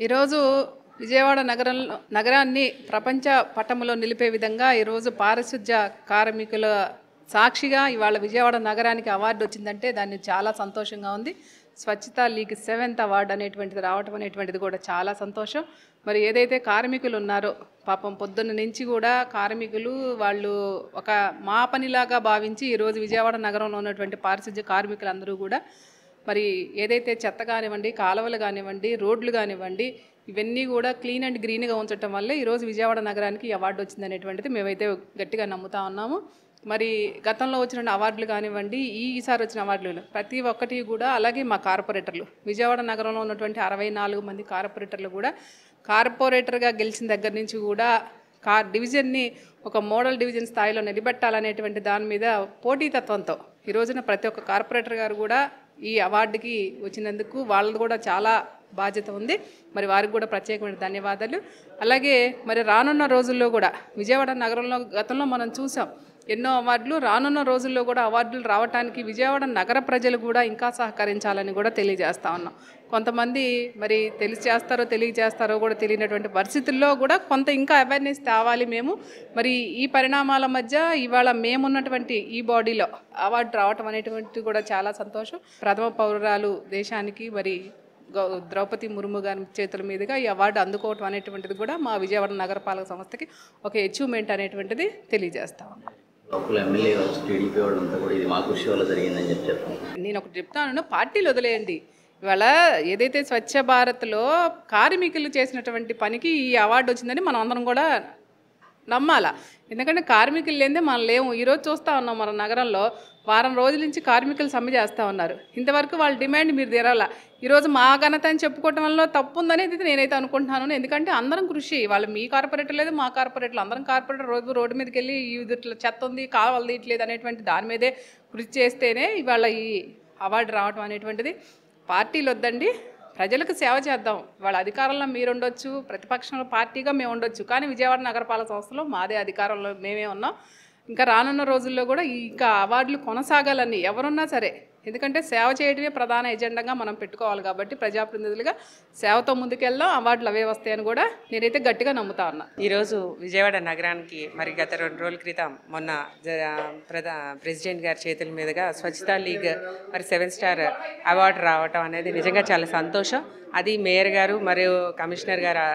ఈరోజు విజయవాడ నగరాన్ని ప్రపంచ పటంలో నిలిపే విధంగా ఈరోజు పారిశుధ్య కార్మికుల సాక్షిగా ఇవాళ విజయవాడ నగరానికి అవార్డు వచ్చిందంటే దాన్ని చాలా సంతోషంగా ఉంది. స్వచ్ఛతా లీగ్ 7th అవార్డు అనేటువంటిది రావటం అనేటువంటిది కూడా చాలా సంతోషం. మరి ఏదైతే కార్మికులు ఉన్నారో పాపం పొద్దున్న నుంచి కూడా కార్మికులు వాళ్ళు ఒక మా పనిలాగా భావించి ఈరోజు విజయవాడ నగరంలో ఉన్నటువంటి పారిశుధ్య కార్మికులందరూ కూడా మరి ఏదైతే చెత్త కానివ్వండి, కాలువలు కానివ్వండి, రోడ్లు కానివ్వండి, ఇవన్నీ కూడా క్లీన్ అండ్ గ్రీన్గా ఉంచడం వల్లే ఈరోజు విజయవాడ నగరానికి అవార్డు వచ్చిందనేటువంటిది మేమైతే గట్టిగా నమ్ముతా ఉన్నాము. మరి గతంలో వచ్చిన అవార్డులు కానివ్వండి, ఈసారి వచ్చిన అవార్డులు ప్రతి ఒక్కటి కూడా అలాగే మా కార్పొరేటర్లు విజయవాడ నగరంలో ఉన్నటువంటి 64 మంది కార్పొరేటర్లు కూడా కార్పొరేటర్గా గెలిచిన దగ్గర నుంచి కూడా డివిజన్ని ఒక మోడల్ డివిజన్ స్థాయిలో నిలబెట్టాలనేటువంటి దాని మీద పోటీతత్వంతో ఈ రోజున ప్రతి ఒక్క కార్పొరేటర్ గారు కూడా ఈ అవార్డుకి వచ్చినందుకు వాళ్ళది కూడా చాలా బాధ్యత ఉంది. మరి వారికి కూడా ప్రత్యేకమైన ధన్యవాదాలు. అలాగే మరి రానున్న రోజుల్లో కూడా విజయవాడ నగరంలో గతంలో మనం చూసాం ఎన్నో అవార్డులు, రానున్న రోజుల్లో కూడా అవార్డులు రావడానికి విజయవాడ నగర ప్రజలు కూడా ఇంకా సహకరించాలని కూడా తెలియజేస్తా ఉన్నాం. కొంతమంది మరి తెలియజేస్తారో కూడా తెలియనటువంటి పరిస్థితుల్లో కూడా కొంత ఇంకా అవేర్నెస్ తేవాలి మేము. మరి ఈ పరిణామాల మధ్య ఇవాళ మేమున్నటువంటి ఈ బాడీలో అవార్డు రావటం అనేటువంటిది కూడా చాలా సంతోషం. ప్రథమ పౌరురాలు దేశానికి మరి ద్రౌపది ముర్ము గారి చేతుల మీదుగా ఈ అవార్డు అందుకోవటం అనేటువంటిది కూడా మా విజయవాడ నగరపాలక సంస్థకి ఒక అచీవ్మెంట్ అనేటువంటిది తెలియజేస్తా ఉన్నాం. నేను ఒకటి చెప్తాను, పార్టీలు వదిలేయండి. ఇవాళ ఏదైతే స్వచ్ఛ భారత్లో కార్మికులు చేసినటువంటి పనికి ఈ అవార్డు వచ్చిందని మనం అందరం కూడా నమ్మాలా. ఎందుకంటే కార్మికులు లేదే మనం లేము. ఈరోజు చూస్తూ ఉన్నాం మన నగరంలో వారం రోజుల నుంచి కార్మికులు సమ్మె చేస్తూ ఉన్నారు. ఇంతవరకు వాళ్ళ డిమాండ్ మీరు తీరాలా. ఈరోజు మా ఘనత అని చెప్పుకోవటం వల్ల తప్పు ఉందనేది నేనైతే అనుకుంటున్నాను. ఎందుకంటే అందరం కృషి, వాళ్ళు మీ కార్పొరేటర్ లేదు మా కార్పొరేటర్లు అందరం కార్పొరేటర్ రోడ్డు మీదకి వెళ్ళి ఇట్లా చెత్త ఉంది కాలువలు తీయట్లేదు అనేటువంటి దాని మీదే కృషి చేస్తేనే ఇవాళ ఈ అవార్డు రావటం అనేటువంటిది. పార్టీలు వద్దండి, ప్రజలకు సేవ చేద్దాం. వాళ్ళ అధికారంలో మీరు ఉండొచ్చు, ప్రతిపక్షంలో పార్టీగా మేము ఉండొచ్చు, కానీ విజయవాడ నగరపాలక సంస్థలో మాదే అధికారంలో మేమే ఉన్నాం. ఇంకా రానున్న రోజుల్లో కూడా ఇంకా అవార్డులు కొనసాగాలని ఎవరున్నా సరే, ఎందుకంటే సేవ చేయడమే ప్రధాన ఎజెండాగా మనం పెట్టుకోవాలి కాబట్టి ప్రజాప్రతినిధులుగా సేవతో ముందుకెళ్దాం, అవార్డులు అవే వస్తాయని కూడా నేనైతే గట్టిగా నమ్ముతా ఉన్నా. ఈరోజు విజయవాడ నగరానికి మరి గత 2 రోజుల క్రితం మొన్న ప్రెసిడెంట్ గారి చేతుల మీదుగా స్వచ్ఛతా లీగ్ మరి 7 స్టార్ అవార్డు రావటం అనేది నిజంగా చాలా సంతోషం. అది మేయర్ గారు మరియు కమిషనర్ గారు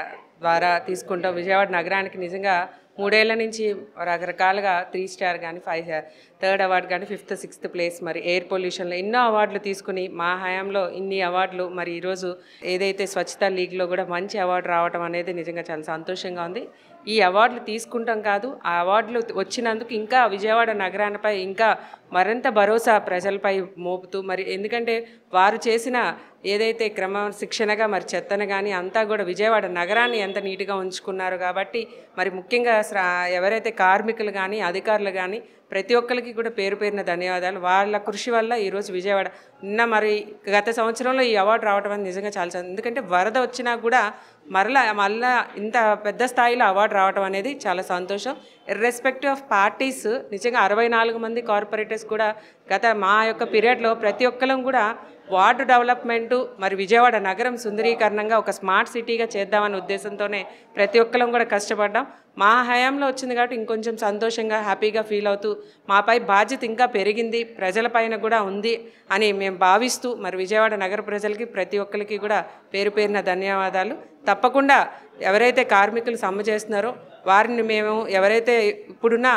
ద్వారా తీసుకుంటాం. విజయవాడ నగరానికి నిజంగా 3 ఏళ్ల నుంచి రకరకాలుగా 3 స్టార్ కానీ 5 థర్డ్ అవార్డు కానీ 5th 6th ప్లేస్ మరి ఎయిర్ పొల్యూషన్లో ఎన్నో అవార్డులు తీసుకుని మా హయాంలో ఇన్ని అవార్డులు మరి ఈరోజు ఏదైతే స్వచ్ఛతా లీగ్లో కూడా మంచి అవార్డు రావడం అనేది నిజంగా చాలా సంతోషంగా ఉంది. ఈ అవార్డులు తీసుకుంటాం కాదు, ఆ అవార్డులు వచ్చినందుకు ఇంకా విజయవాడ నగరానిపై ఇంకా మరింత భరోసా ప్రజలపై మోపుతూ మరి ఎందుకంటే వారు చేసిన ఏదైతే క్రమశిక్షణగా మరి చెత్తను కానీ అంతా కూడా విజయవాడ నగరాన్ని ఎంత నీట్గా ఉంచుకున్నారు కాబట్టి మరి ముఖ్యంగా ఎవరైతే కార్మికులు కానీ అధికారులు కానీ ప్రతి ఒక్కరికి కూడా పేరు పేరున ధన్యవాదాలు. వాళ్ళ కృషి వల్ల ఈరోజు విజయవాడ మరి గత సంవత్సరంలో ఈ అవార్డు రావడం అనేది నిజంగా చాలా ఎందుకంటే వరద వచ్చినా కూడా మళ్ళా ఇంత పెద్ద స్థాయిలో అవార్డు రావడం అనేది చాలా సంతోషం. ఇర్రెస్పెక్టివ్ ఆఫ్ పార్టీస్ నిజంగా 64 మంది కార్పొరేటర్స్ కూడా గత మా యొక్క పీరియడ్లో ప్రతి ఒక్కరం కూడా వార్డు డెవలప్మెంటు మరి విజయవాడ నగరం సుందరీకరణంగా ఒక స్మార్ట్ సిటీగా చేద్దామనే ఉద్దేశంతోనే ప్రతి ఒక్కరం కూడా కష్టపడ్డాం. మా హయాంలో వచ్చింది కాబట్టి ఇంకొంచెం సంతోషంగా హ్యాపీగా ఫీల్ అవుతూ మాపై బాధ్యత ఇంకా పెరిగింది, ప్రజలపైన కూడా ఉంది అని మేము భావిస్తూ మరి విజయవాడ నగర ప్రజలకి ప్రతి ఒక్కరికి కూడా పేరు పేరున ధన్యవాదాలు. తప్పకుండా ఎవరైతే కార్మికులు సమ్మె చేస్తున్నారో వారిని మేము ఎవరైతే ఇప్పుడున్న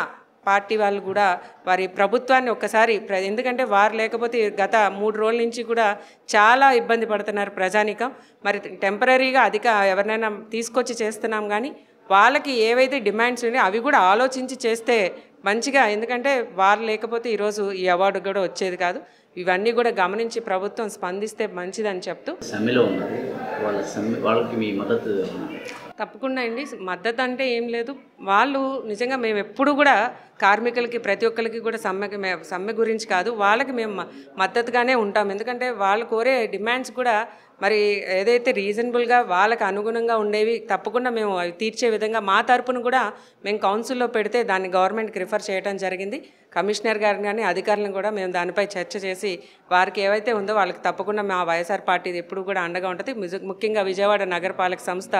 పార్టీ వాళ్ళు కూడా వారి ప్రభుత్వాన్ని ఒక్కసారి ఎందుకంటే వారు లేకపోతే గత 3 రోజుల నుంచి కూడా చాలా ఇబ్బంది పడుతున్నారు ప్రజానీకం. మరి టెంపరీగా ఎవరినైనా తీసుకొచ్చి చేస్తున్నాం కానీ వాళ్ళకి ఏవైతే డిమాండ్స్ ఉన్నాయో అవి కూడా ఆలోచించి చేస్తే మంచిగా, ఎందుకంటే వారు లేకపోతే ఈరోజు ఈ అవార్డు కూడా వచ్చేది కాదు. ఇవన్నీ కూడా గమనించి ప్రభుత్వం స్పందిస్తే మంచిదని చెప్తూ వాళ్ళకి మీ మద్దతు తప్పకుండా అండి. మద్దతు అంటే ఏం లేదు, వాళ్ళు నిజంగా మేము ఎప్పుడు కూడా కార్మికులకి ప్రతి ఒక్కరికి కూడా సమ్మె గురించి కాదు, వాళ్ళకి మేము మద్దతుగానే ఉంటాం. ఎందుకంటే వాళ్ళు కోరే డిమాండ్స్ కూడా మరి ఏదైతే రీజనబుల్గా వాళ్ళకి అనుగుణంగా ఉండేవి తప్పకుండా మేము అవి తీర్చే విధంగా మా తరపున కూడా మేము కౌన్సిల్లో పెడితే దాన్ని గవర్నమెంట్కి రిఫర్ చేయడం జరిగింది. కమిషనర్ గారిని కానీ అధికారులను కూడా మేము దానిపై చర్చ చేసి వారికి ఏవైతే ఉందో వాళ్ళకి తప్పకుండా మా వైఎస్ఆర్ పార్టీ ఎప్పుడు కూడా అండగా ఉంటుంది. ముఖ్యంగా విజయవాడ నగరపాలక సంస్థ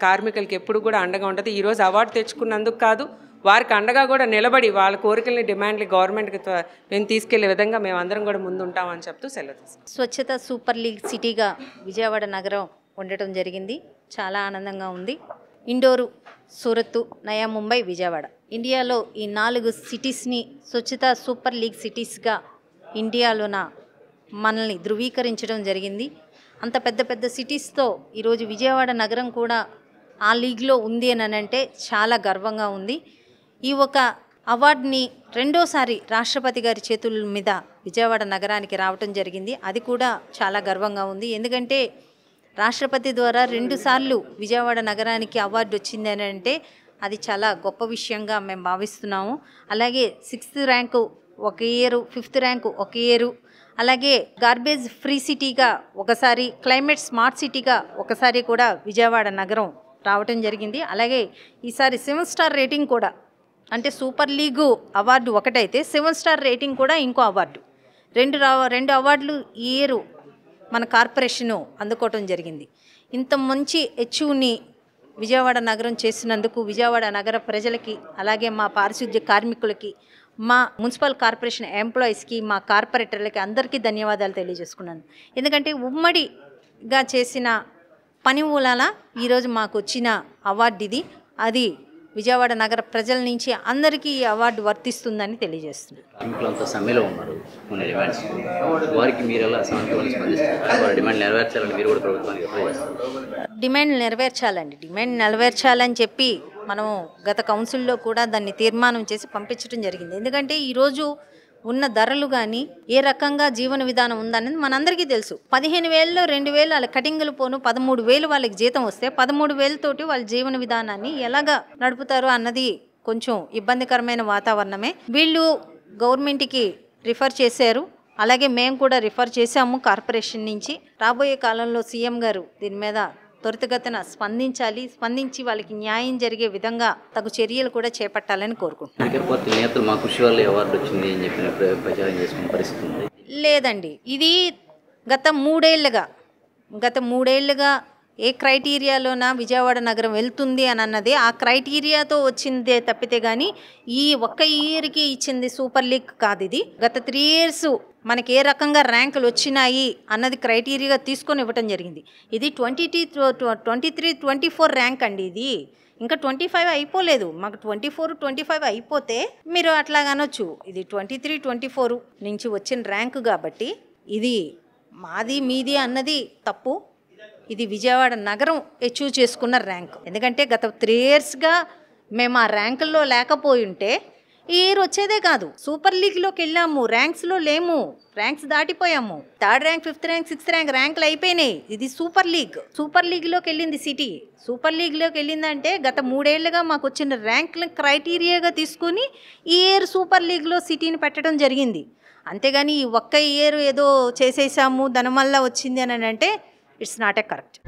కార్మికులకి ఎప్పుడు కూడా అండగా ఉంటుంది. ఈరోజు అవార్డు తెచ్చుకున్నందుకు కాదు, వారికి అండగా కూడా నిలబడి వాళ్ళ కోరికల్ని డిమాండ్లు గవర్నమెంట్కి మేము తీసుకెళ్లే విధంగా మేము అందరం కూడా ముందుంటామని చెప్తూ సెలవు తీసుకుంటాం. స్వచ్ఛత సూపర్ లీగ్ సిటీగా విజయవాడ నగరం ఉండటం జరిగింది. చాలా ఆనందంగా ఉంది. ఇండోరు, సూరత్, నయా ముంబై, విజయవాడ, ఇండియాలో ఈ 4 సిటీస్ని స్వచ్ఛత సూపర్ లీగ్ సిటీస్గా ఇండియాలోన మనల్ని ధృవీకరించడం జరిగింది. అంత పెద్ద పెద్ద సిటీస్తో ఈరోజు విజయవాడ నగరం కూడా ఆ లీగ్లో ఉంది అని అంటే చాలా గర్వంగా ఉంది. ఈ ఒక అవార్డుని రెండోసారి రాష్ట్రపతి గారి చేతుల మీద విజయవాడ నగరానికి రావటం జరిగింది. అది కూడా చాలా గర్వంగా ఉంది. ఎందుకంటే రాష్ట్రపతి ద్వారా 2 సార్లు విజయవాడ నగరానికి అవార్డు వచ్చింది అని అంటే అది చాలా గొప్ప విషయంగా మేము భావిస్తున్నాము. అలాగే 6th ర్యాంకు ఒక ఇయరు, 5th ర్యాంకు ఒక ఇయరు, అలాగే గార్బేజ్ ఫ్రీ సిటీగా ఒకసారి, క్లైమేట్ స్మార్ట్ సిటీగా ఒకసారి కూడా విజయవాడ నగరం రావటం జరిగింది. అలాగే ఈసారి 7 స్టార్ రేటింగ్ కూడా, అంటే సూపర్ లీగు అవార్డు ఒకటైతే 7 స్టార్ రేటింగ్ కూడా ఇంకో అవార్డు, రెండు అవార్డులు ఈ ఇయర్ మన కార్పొరేషను అందుకోవటం జరిగింది. ఇంత మంచి అచీవ్ని విజయవాడ నగరం చేసినందుకు విజయవాడ నగర ప్రజలకి, అలాగే మా పారిశుద్ధ్య కార్మికులకి, మా మున్సిపల్ కార్పొరేషన్ ఎంప్లాయీస్కి, మా కార్పొరేటర్లకి అందరికీ ధన్యవాదాలు తెలియజేసుకున్నాను. ఎందుకంటే ఉమ్మడిగా చేసిన పని మూలాన ఈరోజు మాకు వచ్చిన అవార్డు ఇది. అది విజయవాడ నగర ప్రజల నుంచి అందరికీ ఈ అవార్డు వర్తిస్తుందని తెలియజేస్తున్నాను. కార్మికులంతా సమ్మెలో ఉన్నారు కొన్ని డిమాండ్స్, వారికి మీరు ఎలా సానుకూలంగా స్పందిస్తారు? వారి డిమాండ్ నెరవేర్చాలని మీరు కూడా ప్రభుత్వానికి అప్లై చేస్తారు? డిమాండ్ నెరవేర్చాలని చెప్పి మనం గత కౌన్సిల్లో కూడా దాన్ని తీర్మానం చేసి పంపించడం జరిగింది. ఎందుకంటే ఈరోజు ఉన్న ధరలు కానీ ఏ రకంగా జీవన విధానం ఉందనేది మనందరికీ తెలుసు. 15,000లో 2,000 వాళ్ళ కటింగులు పోను 13,000 వాళ్ళకి జీతం వస్తే 13,000 తోటి వాళ్ళ జీవన విధానాన్ని ఎలాగా నడుపుతారు అన్నది కొంచెం ఇబ్బందికరమైన వాతావరణమే. వీళ్ళు గవర్నమెంట్కి రిఫర్ చేశారు, అలాగే మేము కూడా రిఫర్ చేశాము కార్పొరేషన్ నుంచి. రాబోయే కాలంలో సీఎం గారు దీని మీద త్వరితగతిన స్పందించి వాళ్ళకి న్యాయం జరిగే విధంగా తగు చర్యలు కూడా చేపట్టాలని కోరుకుంటున్నాను. లేదండి, ఇది గత మూడేళ్లుగా ఏ క్రైటీరియాలోన విజయవాడ నగరం వెళ్తుంది అని అన్నది ఆ క్రైటీరియాతో వచ్చిందే తప్పితే కానీ ఈ ఒక్క ఇయర్కి ఇచ్చింది సూపర్ లీగ్ కాదు. ఇది గత 3 years మనకి ఏ రకంగా ర్యాంకులు వచ్చినాయి అన్నది క్రైటీరియాగా తీసుకొని ఇవ్వటం జరిగింది. ఇది 23-24 ర్యాంక్ అండి. ఇది ఇంకా 25 అయిపోలేదు. మాకు 24-25 అయిపోతే మీరు అట్లా అనొచ్చు. ఇది 23-24 నుంచి వచ్చిన ర్యాంకు కాబట్టి ఇది మాది మీది అన్నది తప్పు. ఇది విజయవాడ నగరం అచీవ్ చేసుకున్న ర్యాంక్. ఎందుకంటే గత 3 yearsగా మేము ఆ ర్యాంకుల్లో లేకపోయి ఉంటే ఈ ఇయర్ వచ్చేదే కాదు. సూపర్ లీగ్లోకి వెళ్ళాము, ర్యాంక్స్లో లేము, ర్యాంక్స్ దాటిపోయాము. 3rd rank, 5th rank, 6th rank ర్యాంకులు అయిపోయినాయి. ఇది సూపర్ లీగ్లోకి వెళ్ళింది సిటీ. సూపర్ లీగ్లోకి వెళ్ళిందంటే గత 3 ఏళ్లుగా మాకు వచ్చిన ర్యాంకులను క్రైటీరియాగా తీసుకుని ఈ ఇయర్ సూపర్ లీగ్లో సిటీని పెట్టడం జరిగింది. అంతేగాని ఈ ఒక్క ఇయర్ ఏదో చేసేసాము దానివల్ల వచ్చింది అని అంటే ఇట్స్ నాట్ ఎ కరెక్ట్.